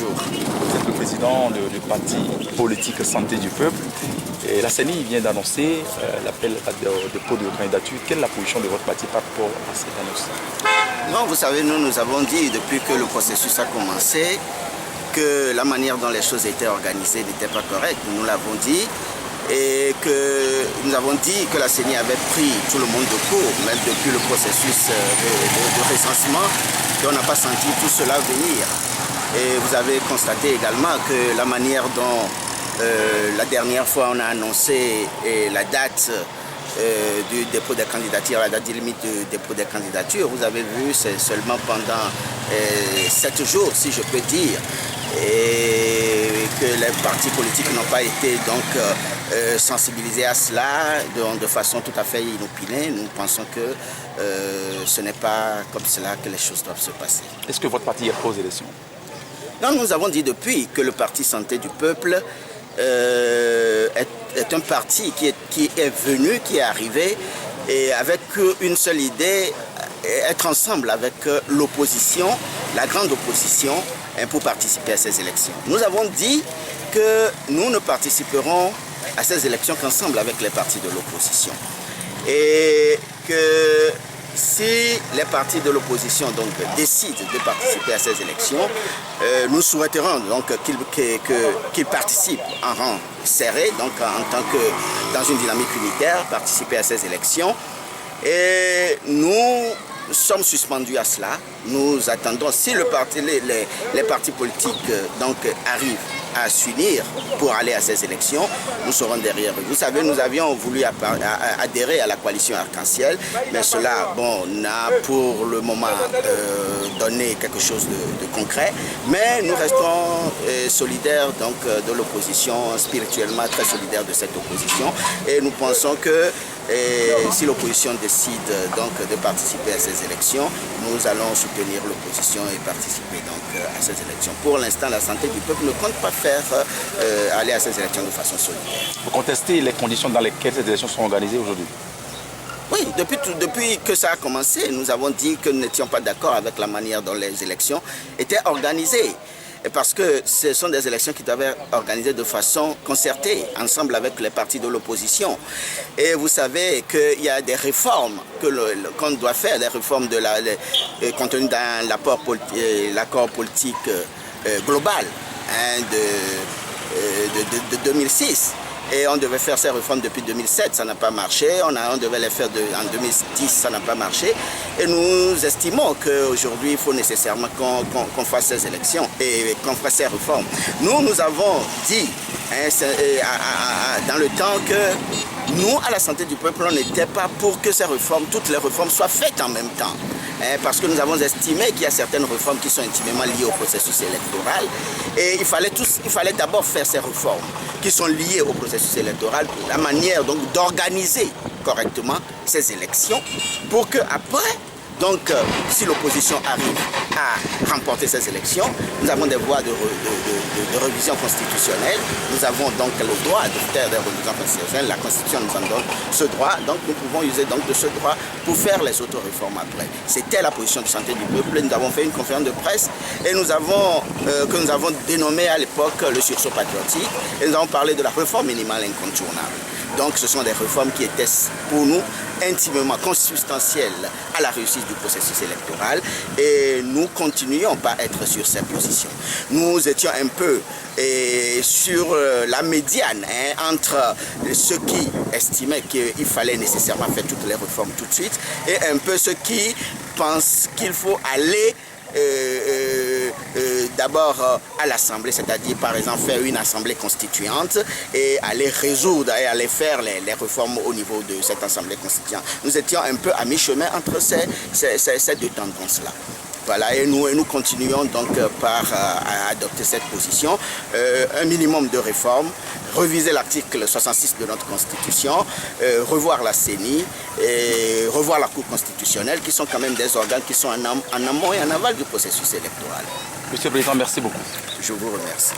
bonjour. Vous êtes le président du parti politique Santé du Peuple. Et la CENI vient d'annoncer l'appel au dépôt de candidature. Quelle est la position de votre parti par rapport à cette annonce? Non, vous savez, nous avons dit depuis que le processus a commencé que la manière dont les choses étaient organisées n'était pas correcte. Nous l'avons dit. Et que nous avons dit que la CENI avait pris tout le monde de court, même depuis le processus de recensement, qu'on n'a pas senti tout cela venir. Et vous avez constaté également que la manière dont la dernière fois on a annoncé la date du dépôt des candidatures, la date limite du dépôt des candidatures, vous avez vu, c'est seulement pendant 7 jours, si je peux dire, et que les partis politiques n'ont pas été donc sensibilisés à cela de façon tout à fait inopinée. Nous pensons que ce n'est pas comme cela que les choses doivent se passer. Est-ce que votre parti est pro élections? Non, nous avons dit depuis que le parti Santé du Peuple est un parti qui est venu, qui est arrivé, et avec une seule idée, être ensemble avec l'opposition, la grande opposition, pour participer à ces élections. Nous avons dit que nous ne participerons à ces élections qu'ensemble avec les partis de l'opposition. Et que si les partis de l'opposition décident de participer à ces élections, nous souhaiterons donc qu'ils participent en rang serré, donc en tant que dans une dynamique unitaire, participer à ces élections. Et nous sommes suspendus à cela. Nous attendons, si les partis politiques arrivent à s'unir pour aller à ces élections, nous serons derrière eux. Vous savez, nous avions voulu adhérer à la coalition Arc-en-Ciel, mais cela n'a pour le moment donné quelque chose de concret. Mais nous restons solidaires de l'opposition, spirituellement très solidaires de cette opposition. Et nous pensons que si l'opposition décide de participer à ces élections, nous allons soutenir l'opposition et participer à ces élections. Pour l'instant, la Santé du Peuple ne compte pas aller à ces élections de façon solidaire. Vous contestez les conditions dans lesquelles ces élections sont organisées aujourd'hui? Oui, depuis que ça a commencé, nous avons dit que nous n'étions pas d'accord avec la manière dont les élections étaient organisées. Parce que ce sont des élections qui doivent être organisées de façon concertée, ensemble avec les partis de l'opposition. Et vous savez qu'il y a des réformes qu'on doit faire, des réformes contenues dans l'accord politique global de 2006. Et on devait faire ces réformes depuis 2007, ça n'a pas marché. On devait les faire en 2010, ça n'a pas marché. Et nous estimons qu'aujourd'hui, il faut nécessairement qu'on fasse ces élections et qu'on fasse ces réformes. Nous avons dit dans le temps que nous, à la Santé du Peuple, on n'était pas pour que ces réformes, toutes les réformes soient faites en même temps. Parce que nous avons estimé qu'il y a certaines réformes qui sont intimement liées au processus électoral. Et il fallait d'abord faire ces réformes qui sont liées au processus électoral, la manière d'organiser correctement ces élections pour qu'après, si l'opposition arrive à remporter ces élections, nous avons des voies de révision constitutionnelle. Nous avons donc le droit de faire des révisions constitutionnelles. La Constitution nous en donne ce droit. Donc nous pouvons user de ce droit pour faire les autres réformes après. C'était la position de Santé du Peuple. Nous avons fait une conférence de presse et que nous avons dénommé à l'époque le sursaut patriotique. Et nous avons parlé de la réforme minimale incontournable. Donc ce sont des réformes qui étaient pour nous intimement consubstantielles à la réussite du processus électoral et nous continuons par être sur cette position. Nous étions un peu sur la médiane entre ceux qui estimaient qu'il fallait nécessairement faire toutes les réformes tout de suite et un peu ceux qui pensent qu'il faut aller d'abord à l'Assemblée, c'est-à-dire par exemple faire une Assemblée constituante et aller résoudre et aller faire les réformes au niveau de cette Assemblée constituante. Nous étions un peu à mi-chemin entre ces deux tendances-là. Voilà, et nous continuons donc par adopter cette position, un minimum de réformes, reviser l'article 66 de notre Constitution, revoir la CENI, et revoir la Cour constitutionnelle, qui sont quand même des organes qui sont en amont et en aval du processus électoral. Monsieur le Président, merci beaucoup. Je vous remercie.